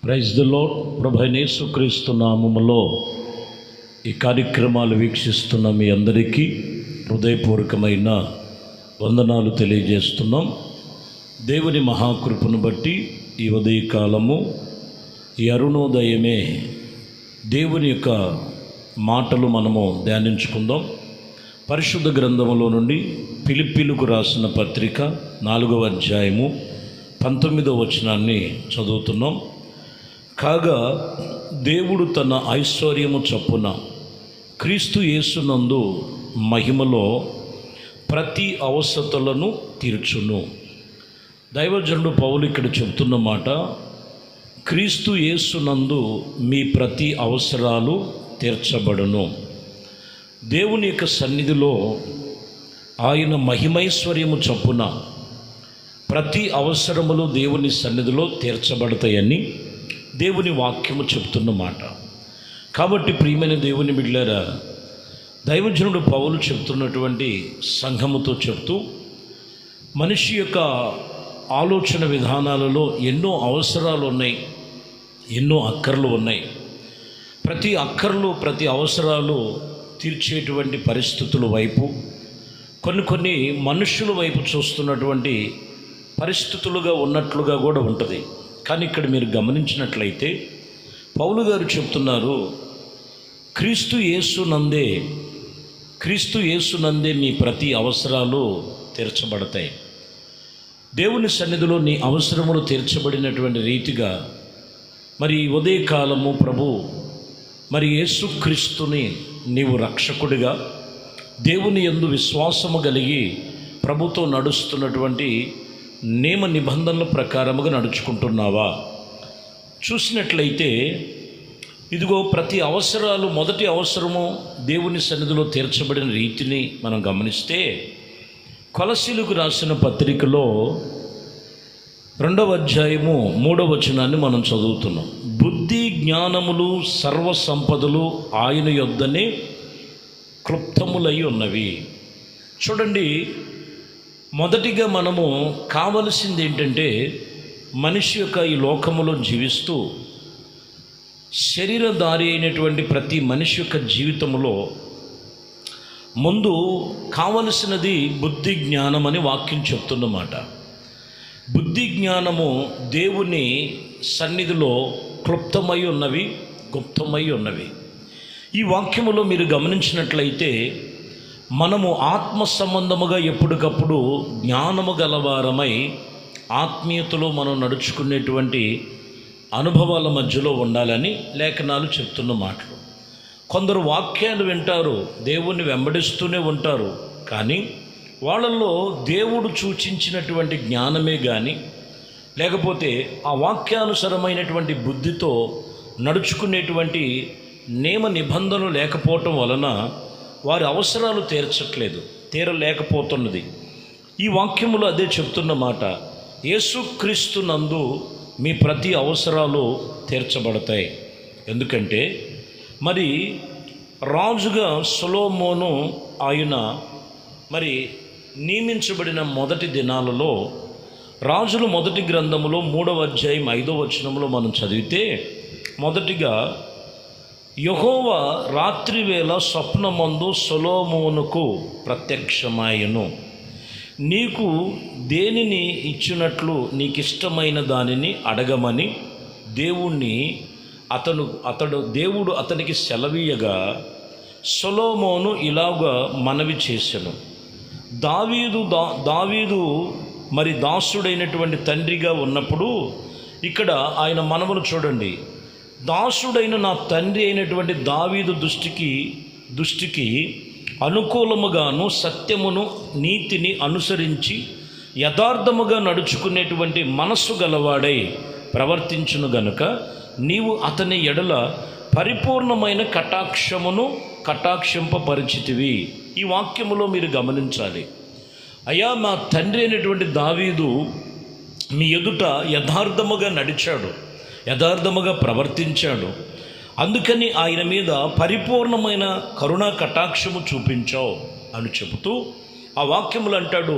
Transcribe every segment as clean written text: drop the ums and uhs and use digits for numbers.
Praise the lord. ప్రభువైన యేసుక్రీస్తు నామములో ఈ కార్యక్రమాలు వీక్షిస్తున్న మీ అందరికీ హృదయపూర్వకమైన వందనాలు తెలియజేస్తున్నాం. దేవుని మహాకృపను బట్టి ఈ ఉదయకాలము, ఈ అరుణోదయమే దేవుని యొక్క మాటలు మనము ధ్యానించుకుందాం. పరిశుద్ధ గ్రంథములో నుండి ఫిలిప్పీలకు రాసిన పత్రిక 4వ అధ్యాయము 19వ వచనాన్ని చదువుతున్నాం. కాగా దేవుడు తన ఐశ్వర్యము చొప్పున క్రీస్తు యేసునందు మహిమలో ప్రతి అవసరతలను తీర్చును. దైవజనుడు పౌలు ఇక్కడ చెబుతున్న మాట, క్రీస్తు యేసునందు మీ ప్రతి అవసరాలు తీర్చబడును. దేవుని యొక్క సన్నిధిలో ఆయన మహిమైశ్వర్యము చొప్పున ప్రతి అవసరములు దేవుని సన్నిధిలో తీర్చబడతాయని దేవుని వాక్యము చెప్తున్న మాట. కాబట్టి ప్రియమైన దేవుని బిడ్డలారా, దైవజనుడు పౌలు చెప్తున్నటువంటి సంఘముతో చెప్తూ, మనిషి యొక్క ఆలోచన విధానాలలో ఎన్నో అవసరాలు ఉన్నాయి, ఎన్నో అక్కర్లు ఉన్నాయి. ప్రతి అక్కర్లు, ప్రతి అవసరాలు తీర్చేటువంటి పరిస్థితుల వైపు కొన్ని మనుషుల వైపు చూస్తున్నటువంటి పరిస్థితులుగా ఉన్నట్లుగా కూడా ఉంటుంది. కానీ ఇక్కడ మీరు గమనించినట్లయితే పౌలు గారు చెప్తున్నారు, క్రీస్తు యేసునందే మీ ప్రతి అవసరాలు తీర్చబడతాయి. దేవుని సన్నిధిలో నీ అవసరములు తీర్చబడినటువంటి రీతిగా మరి ఉదయకాలము ప్రభు మరి యేసుక్రీస్తుని నీవు రక్షకుడిగా దేవుని యందు విశ్వాసము కలిగి ప్రభుతో నడుస్తున్నటువంటి నియమ నిబంధనల ప్రకారముగా నడుచుకుంటున్నావా? చూసినట్లయితే ఇదిగో ప్రతి అవసరాలు, మొదటి అవసరము దేవుని సన్నిధిలో తీర్చబడిన రీతిని మనం గమనిస్తే, కొలసీలకు రాసిన పత్రికలో 2వ అధ్యాయము 3వ వచనాన్ని మనం చదువుతున్నాం. బుద్ధి జ్ఞానములు సర్వ సంపదలు ఆయన యొద్దనే క్లుప్తములై ఉన్నవి. చూడండి, మొదటిగా మనము కావలసింది ఏంటంటే, మనిషి యొక్క ఈ లోకములో జీవిస్తూ శరీరధారి అయినటువంటి ప్రతి మనిషి యొక్క జీవితంలో ముందు కావలసినది బుద్ధి జ్ఞానం అని వాక్యం చెప్తున్నమాట. బుద్ధి జ్ఞానము దేవుని సన్నిధిలో క్లుప్తమై ఉన్నవి, గుప్తమై ఉన్నవి. ఈ వాక్యములో మీరు గమనించినట్లయితే మనము ఆత్మ సంబంధముగా ఎప్పటికప్పుడు జ్ఞానము గలవారమై ఆత్మీయతలో మనం నడుచుకునేటువంటి అనుభవాల మధ్యలో ఉండాలని లేఖనాలు చెప్తున్న మాటలు. కొందరు వాక్యాలు వింటారు, దేవుణ్ణి వెంబడిస్తూనే ఉంటారు, కానీ వాళ్ళల్లో దేవుడు సూచించినటువంటి జ్ఞానమే కానీ, లేకపోతే ఆ వాక్యానుసరమైనటువంటి బుద్ధితో నడుచుకునేటువంటి నియమ నిబంధనలు లేకపోవటం వలన వారి అవసరాలు తీరలేకపోతున్నది. ఈ వాక్యములో అదే చెప్తున్న మాట, యేసుక్రీస్తు నందు మీ ప్రతి అవసరాలు తీర్చబడతాయి. ఎందుకంటే మరి రాజుగా సొలొమోను ఆయన మరి నియమించబడిన మొదటి దినాలలో, రాజుల మొదటి గ్రంథములో 3వ అధ్యాయం 5వ వచనంలో మనం చదివితే, మొదటిగా యెహోవా రాత్రివేళ స్వప్నమందు సొలొమోనుకు ప్రత్యక్షమాయెను. నీకు దేనిని ఇచ్చినట్లు నీకిష్టమైన దానిని అడగమని దేవుడు అతనికి సెలవీయగా, సొలొమోను ఇలాగా మనవి చేసెను. దావీదు మరి దాసుడైనటువంటి తండ్రిగా ఉన్నప్పుడు, ఇక్కడ ఆయన మనవులు చూడండి, దాసుడైన నా తండ్రి అయినటువంటి దావీదు దృష్టికి అనుకూలముగాను సత్యమును నీతిని అనుసరించి యథార్థముగా నడుచుకునేటువంటి మనస్సు గలవాడై ప్రవర్తించును గనుక నీవు అతని ఎడల పరిపూర్ణమైన కటాక్షింపపరిచితివి. ఈ వాక్యములో మీరు గమనించాలి, అయ్యా మా తండ్రి అయినటువంటి దావీదు మీ ఎదుట యథార్థముగా నడిచాడు, యథార్థముగా ప్రవర్తించాడు, అందుకని ఆయన మీద పరిపూర్ణమైన కరుణా కటాక్షము చూపించావు అని చెబుతూ ఆ వాక్యములు అంటాడు,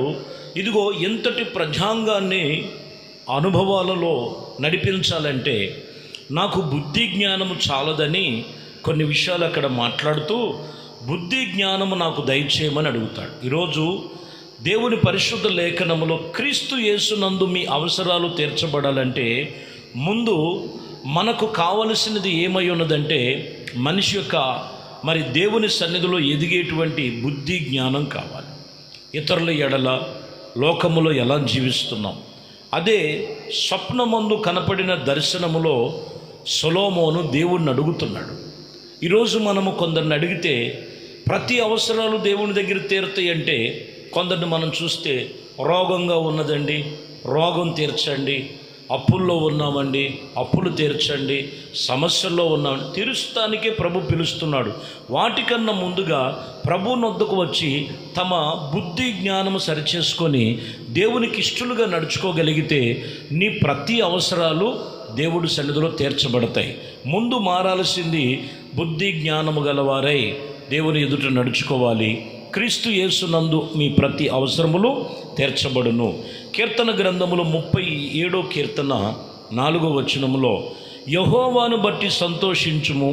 ఇదిగో ఎంతటి ప్రజాంగాన్ని అనుభవాలలో నడిపించాలంటే నాకు బుద్ధి జ్ఞానము చాలదని కొన్ని విషయాలు అక్కడ మాట్లాడుతూ బుద్ధి జ్ఞానము నాకు దయచేయమని అడుగుతాడు. ఈరోజు దేవుని పరిశుద్ధ లేఖనములో క్రీస్తు యేసునందు మీ అవసరాలు తీర్చబడాలంటే ముందు మనకు కావలసినది ఏమై ఉన్నదంటే మనిషి యొక్క దేవుని సన్నిధిలో ఎదిగేటువంటి బుద్ధి జ్ఞానం కావాలి. ఇతరుల ఎడల లోకములో ఎలా జీవిస్తున్నాం, అదే స్వప్నమందు కనపడిన దర్శనములో సొలొమోను దేవుణ్ణి అడుగుతున్నాడు. ఈరోజు మనము కొందరిని అడిగితే ప్రతి అవసరాలు దేవుని దగ్గర తీరుతాయి అంటే, కొందరిని మనం చూస్తే రోగంగా ఉన్నదండి, రోగం తీర్చండి, అప్పుల్లో ఉన్నామండి, అప్పులు తీర్చండి, సమస్యల్లో ఉన్నామండి, తీరుస్తానికే ప్రభు పిలుస్తున్నాడు. వాటికన్నా ముందుగా ప్రభు నొద్దకు వచ్చి తమ బుద్ధి జ్ఞానము సరిచేసుకొని దేవునికి ఇష్టలుగా నడుచుకోగలిగితే నీ ప్రతి అవసరాలు దేవుడి సన్నిధిలో తీర్చబడతాయి. ముందు మారాల్సింది బుద్ధి జ్ఞానము గలవారై దేవుని ఎదుట నడుచుకోవాలి. క్రీస్తు యేసునందు మీ ప్రతి అవసరములు తీర్చబడును. కీర్తన గ్రంథములో 37వ కీర్తన 4వ వచనములో యెహోవాను బట్టి సంతోషించుము,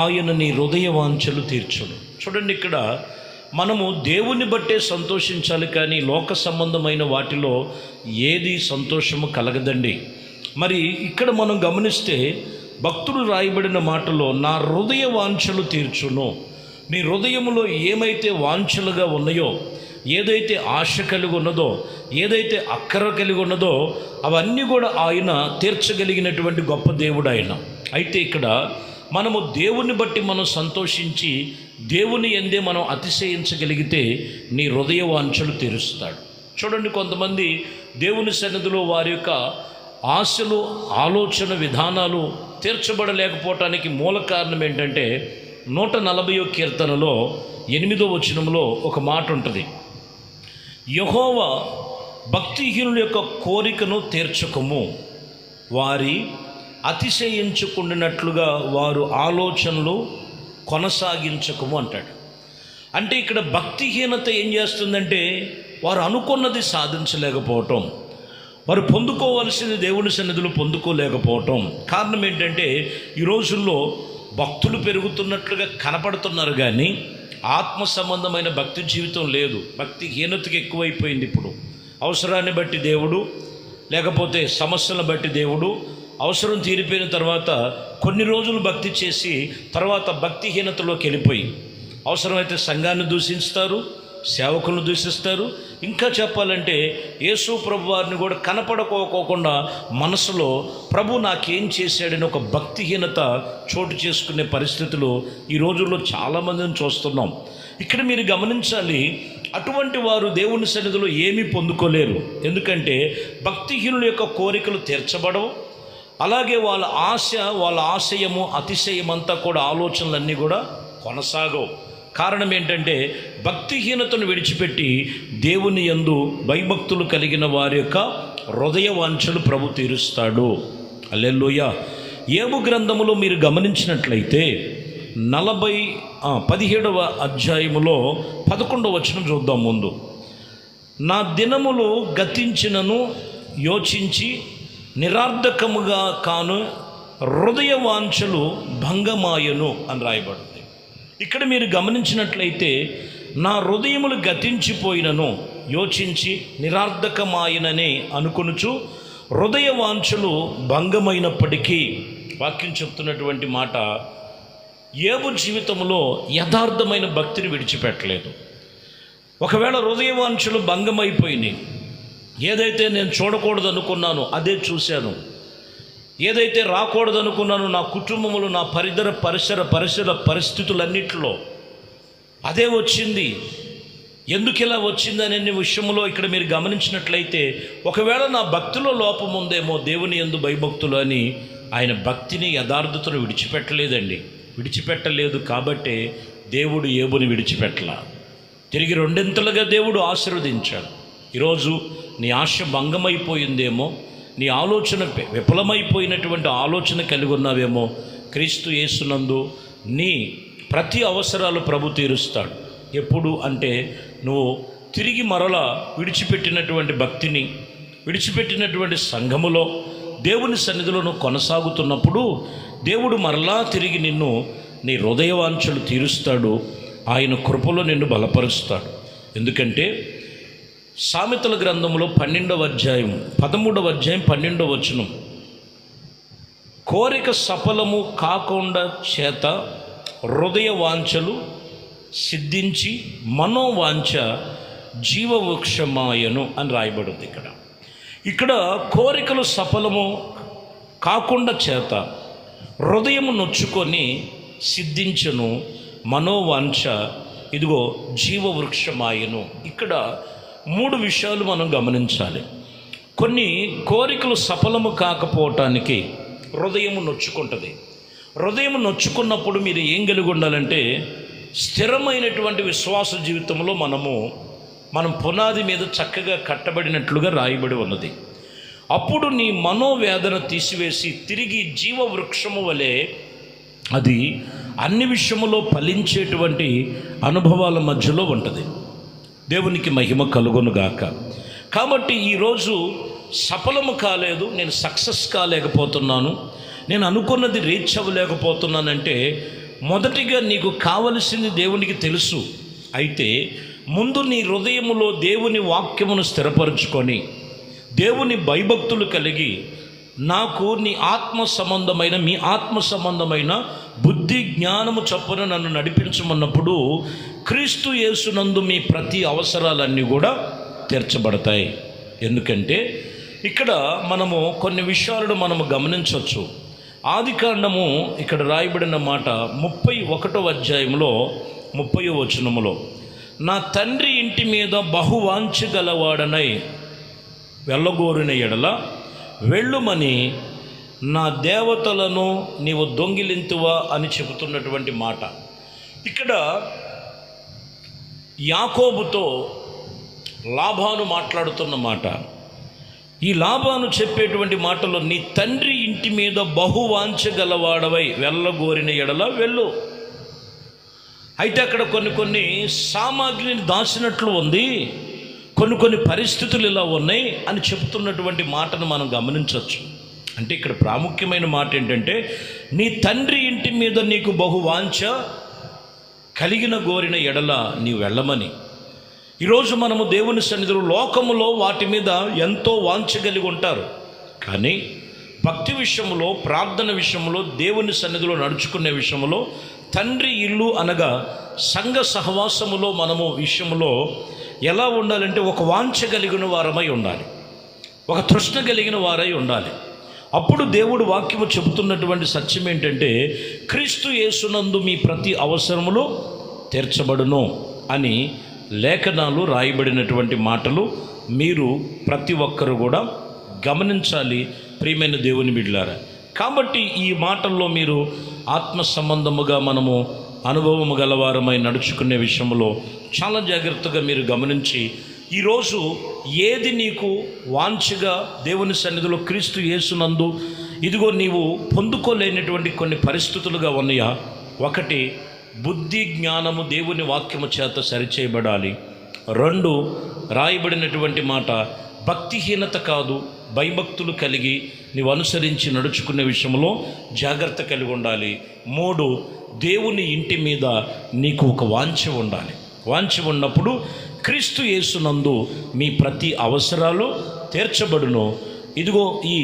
ఆయన నీ హృదయ వాంఛలు తీర్చును. చూడండి, ఇక్కడ మనము దేవుని బట్టే సంతోషించాలి, కానీ లోక సంబంధమైన వాటిలో ఏది సంతోషము కలగదండి. మరి ఇక్కడ మనం గమనిస్తే భక్తుడు రాయబడిన మాటలో నా హృదయ వాంఛలు తీర్చును. నీ హృదయములో ఏమైతే వాంఛలుగా ఉన్నాయో, ఏదైతే ఆశ కలిగి ఉన్నదో, ఏదైతే అక్కర కలిగి ఉన్నదో అవన్నీ కూడా ఆయన తీర్చగలిగినటువంటి గొప్ప దేవుడు ఆయన. అయితే ఇక్కడ మనము దేవుని బట్టి మనం సంతోషించి దేవుని యందే మనం అతిశయించగలిగితే నీ హృదయ వాంఛలు తీరుస్తాడు. చూడండి, కొంతమంది దేవుని సన్నిధిలో వారి యొక్క ఆశలు, ఆలోచన విధానాలు తీర్చబడలేకపోవటానికి మూల కారణం ఏంటంటే 140వ కీర్తనలో 8వ వచనంలో ఒక మాట ఉంటుంది, యెహోవా భక్తిహీనుల యొక్క కోరికను తీర్చకము, వారి అతిశయించుకుండినట్లుగా వారు ఆలోచనలు కొనసాగించకము అంటాడు. అంటే ఇక్కడ భక్తిహీనత ఏం చేస్తుందంటే వారు అనుకున్నది సాధించలేకపోవటం, వారు పొందుకోవలసింది దేవుని సన్నిధిలో పొందుకోలేకపోవటం. కారణం ఏంటంటే ఈ రోజుల్లో భక్తులు పెరుగుతున్నట్లుగా కనపడుతున్నారు, కానీ ఆత్మ సంబంధమైన భక్తి జీవితం లేదు. భక్తిహీనతకి ఎక్కువైపోయింది. ఇప్పుడు అవసరాన్ని బట్టి దేవుడు, లేకపోతే సమస్యలను బట్టి దేవుడు, అవసరం తీరిపోయిన తర్వాత కొన్ని రోజులు భక్తి చేసి తర్వాత భక్తిహీనతలోకి వెళ్ళిపోయి అవసరమైతే సంఘాన్ని దూషిస్తారు, సేవకులను దూషిస్తారు. ఇంకా చెప్పాలంటే యేసు ప్రభు వారిని కూడా కనపడకోకుండా మనసులో ప్రభు నాకేం చేశాడని ఒక భక్తిహీనత చోటు చేసుకునే పరిస్థితులు ఈ రోజుల్లో చాలామందిని చూస్తున్నాం. ఇక్కడ మీరు గమనించాలి, అటువంటి వారు దేవుని సన్నిధిలో ఏమీ పొందుకోలేరు. ఎందుకంటే భక్తిహీనుల యొక్క కోరికలు తీర్చబడవు, అలాగే వాళ్ళ ఆశ, వాళ్ళ ఆశయము, అతిశయమంతా కూడా ఆలోచనలన్నీ కూడా కొనసాగవు. కారణం ఏంటంటే భక్తిహీనతను విడిచిపెట్టి దేవుని యందు భయభక్తులు కలిగిన వారి యొక్క హృదయ వాంఛలు ప్రభు తీరుస్తాడు. హల్లెలూయా. యోబు గ్రంథములో మీరు గమనించినట్లయితే 17వ అధ్యాయములో 11వ వచనం చూద్దాం. ముందు నా దినములు గతించినను యోచించి నిరార్థకముగా కాను హృదయ వాంఛలు భంగమాయను అని రాయబడింది. ఇక్కడ మీరు గమనించినట్లయితే నా హృదయములు గతించిపోయినను యోచించి నిరార్థకమాయనని అనుకొనుచు హృదయ వాంఛలు భంగమైనప్పటికీ, వాక్యం చెప్తున్నటువంటి మాట, యోబు జీవితంలో యథార్థమైన భక్తిని విడిచిపెట్టలేదు. ఒకవేళ హృదయ వాంఛలు భంగమైపోయినాయి, ఏదైతే నేను చూడకూడదు అనుకున్నానో అదే చూశాను, ఏదైతే రాకూడదు అనుకున్నానో నా కుటుంబంలో, నా పరిసర పరిస్థితులన్నిటిలో అదే వచ్చింది. ఎందుకు ఇలా వచ్చిందనే విషయంలో ఇక్కడ మీరు గమనించినట్లయితే ఒకవేళ నా భక్తిలో లోపం ఉందేమో, దేవుని యందు భయభక్తులు అని ఆయన భక్తిని, యథార్థతను విడిచిపెట్టలేదు. కాబట్టే దేవుడు యోబుని విడిచిపెట్టల, తిరిగి రెండింతలుగా దేవుడు ఆశీర్వదించాడు. ఈరోజు నీ ఆశ భంగమైపోయిందేమో, నీ ఆలోచన విఫలమైపోయినటువంటి ఆలోచన కలిగి ఉన్నావేమో, క్రీస్తు యేసునందు నీ ప్రతి అవసరాలు ప్రభు తీరుస్తాడు. ఎప్పుడు అంటే నువ్వు తిరిగి మరలా విడిచిపెట్టినటువంటి భక్తిని, విడిచిపెట్టినటువంటి సంఘములో దేవుని సన్నిధిలో నువ్వు కొనసాగుతున్నప్పుడు దేవుడు మరలా తిరిగి నిన్ను నీ హృదయవాంఛలు తీరుస్తాడు. ఆయన కృపలో నిన్ను బలపరుస్తాడు. ఎందుకంటే సామెతల గ్రంథంలో 12వ అధ్యాయం 13వ అధ్యాయం 12వ వచనం, కోరిక సఫలము కాకుండా చేత హృదయ వాంఛలు సిద్ధించి మనోవాంఛ జీవవృక్షమాయను అని రాయబడింది. ఇక్కడ కోరికలు సఫలము కాకుండా చేత హృదయము నొచ్చుకొని సిద్ధించను మనోవాంఛ ఇదిగో జీవవృక్షమాయను. ఇక్కడ 3 విషయాలు మనం గమనించాలి. కొన్ని కోరికలు సఫలము కాకపోవటానికి హృదయము నొచ్చుకుంటుంది. హృదయము నొచ్చుకున్నప్పుడు మీరు ఏం కలిగి ఉండాలంటే స్థిరమైనటువంటి విశ్వాస జీవితంలో మనం పునాది మీద చక్కగా కట్టబడినట్లుగా రాయబడి ఉన్నది. అప్పుడు నీ మనోవేదన తీసివేసి తిరిగి జీవవృక్షము వలె అది అన్ని విషయములో ఫలించేటువంటి అనుభవాల మధ్యలో ఉంటుంది. దేవునికి మహిమ కలుగునుగాక. కాబట్టి ఈరోజు సఫలము కాలేదు, నేను సక్సెస్ కాలేకపోతున్నాను, నేను అనుకున్నది రీచ్ అవ్వలేకపోతున్నానంటే మొదటిగా నీకు కావలసింది దేవునికి తెలుసు. అయితే ముందు నీ హృదయములో దేవుని వాక్యమును స్థిరపరుచుకొని దేవుని భయభక్తులు కలిగి నాకు నీ మీ ఆత్మ సంబంధమైన బుద్ధి జ్ఞానము చొప్పున నన్ను నడిపించమన్నప్పుడు క్రీస్తు యేసునందు మీ ప్రతి అవసరాలన్నీ కూడా తీర్చబడతాయి. ఎందుకంటే ఇక్కడ మనము కొన్ని విషయాలను మనము గమనించవచ్చు. ఆదికాండము ఇక్కడ రాయబడిన మాట 31వ అధ్యాయంలో 30వ వచనములో, నా తండ్రి ఇంటి మీద బహువాంఛ గలవాడనై వెళ్ళగోరిన ఎడల వెళ్ళుమని నా దేవతలను నీవు దొంగిలింతువా అని చెబుతున్నటువంటి మాట. ఇక్కడ యాకోబుతో లాబాను మాట్లాడుతున్న మాట. ఈ లాబాను చెప్పేటువంటి మాటలో నీ తండ్రి ఇంటి మీద బహువాంఛ గలవాడవై వెళ్ళగోరిన ఎడల వెళ్ళు. అయితే అక్కడ కొన్ని సామాగ్రిని దాచినట్లు ఉంది, కొన్ని పరిస్థితులు ఇలా ఉన్నాయి అని చెబుతున్నటువంటి మాటను మనం గమనించవచ్చు. అంటే ఇక్కడ ప్రాముఖ్యమైన మాట ఏంటంటే నీ తండ్రి ఇంటి మీద నీకు బహువాంఛ కలిగిన గోరిన ఎడల నీ వెళ్ళమని. ఈరోజు మనము దేవుని సన్నిధిలో లోకములో వాటి మీద ఎంతో వాంఛ కలిగి ఉంటారు, కానీ భక్తి విషయంలో, ప్రార్థన విషయంలో, దేవుని సన్నిధిలో నడుచుకునే విషయంలో, తండ్రి ఇల్లు అనగా సంఘ సహవాసములో మనము విషయంలో ఎలా ఉండాలంటే ఒక వాంఛ కలిగిన వారమై ఉండాలి, ఒక తృష్ణ కలిగిన వారై ఉండాలి. అప్పుడు దేవుడు వాక్యము చెబుతున్నటువంటి సత్యం ఏంటంటే క్రీస్తు యేసునందు మీ ప్రతి అవసరములు తీర్చబడును అని లేఖనాలు రాయబడినటువంటి మాటలు మీరు ప్రతి ఒక్కరు కూడా గమనించాలి ప్రియమైన దేవుని బిడ్డలారా. కాబట్టి ఈ మాటల్లో మీరు ఆత్మ సంబంధముగా మనము అనుభవము గలవారమై నడుచుకునే విషయంలో చాలా జాగ్రత్తగా మీరు గమనించి ఈరోజు ఏది నీకు వాంఛగా దేవుని సన్నిధిలో క్రీస్తు యేసునందు ఇదిగో నీవు పొందుకోలేనటువంటి కొన్ని పరిస్థితులుగా ఉన్నాయా? ఒకటి, బుద్ధి జ్ఞానము దేవుని వాక్యము చేత సరిచేయబడాలి. 2, రాయబడినటువంటి మాట భక్తిహీనత కాదు, భయభక్తులు కలిగి నీవు అనుసరించి నడుచుకునే విషయంలో జాగ్రత్త కలిగి ఉండాలి. 3, దేవుని ఇంటి మీద నీకు ఒక వాంఛ ఉండాలి. వాంఛ ఉన్నప్పుడు క్రీస్తు యేసునందు మీ ప్రతి అవసరాలు తీర్చబడును. ఇదిగో ఈ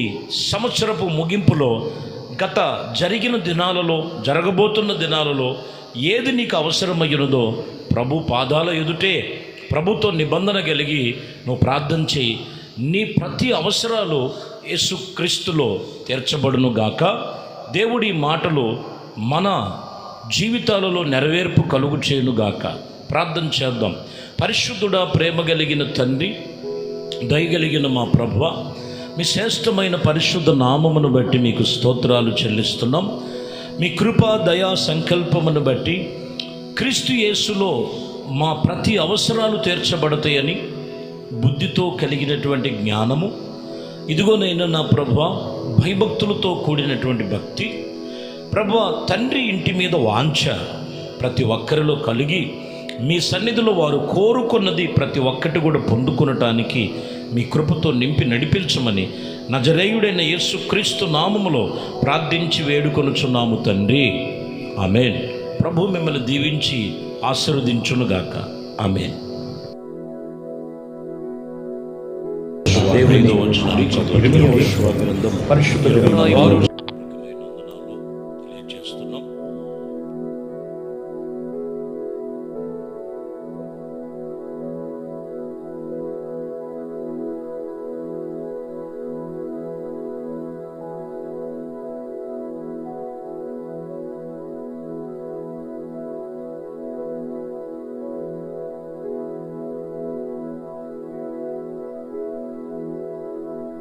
సంవత్సరపు ముగింపులో గత జరిగిన దినాలలో, జరగబోతున్న దినాలలో ఏది నీకు అవసరమయ్యున్నదో ప్రభు పాదాల ఎదుటే ప్రభుతో నిబంధన కలిగి నువ్వు ప్రార్థన చేయి. నీ ప్రతి అవసరాలు యేసుక్రీస్తులో తీర్చబడును గాక. దేవుడి మాటలు మన జీవితాలలో నెరవేర్పు కలుగు చేయునుగాక. ప్రార్థన చేద్దాం. పరిశుద్ధుడా, ప్రేమ కలిగిన తండ్రి, దయగలిగిన మా ప్రభువా, మీ శ్రేష్టమైన పరిశుద్ధ నామమును బట్టి మీకు స్తోత్రాలు చెల్లిస్తున్నాం. మీ కృపా దయా సంకల్పమును బట్టి క్రీస్తు యేసులో మా ప్రతి అవసరాలు తీర్చబడతాయని బుద్ధితో కలిగినటువంటి జ్ఞానము, ఇదిగోనైనా నా ప్రభువా భయభక్తులతో కూడినటువంటి భక్తి, ప్రభువా తండ్రి ఇంటి మీద వాంఛ ప్రతి ఒక్కరిలో కలిగి మీ సన్నిధిలో వారు కోరుకున్నది ప్రతి ఒక్కటి కూడా పొందుకొనటానికి మీ కృపతో నింపి నడిపించమని నజరేయుడైన యేసుక్రీస్తు నామములో ప్రార్థించి వేడుకొనుచున్నాము తండ్రి. ఆమేన్. ప్రభు మిమ్మల్ని దీవించి ఆశీర్వదించునుగాక. ఆమేన్. దేవునితో వచ్చిన పరిశుద్ధ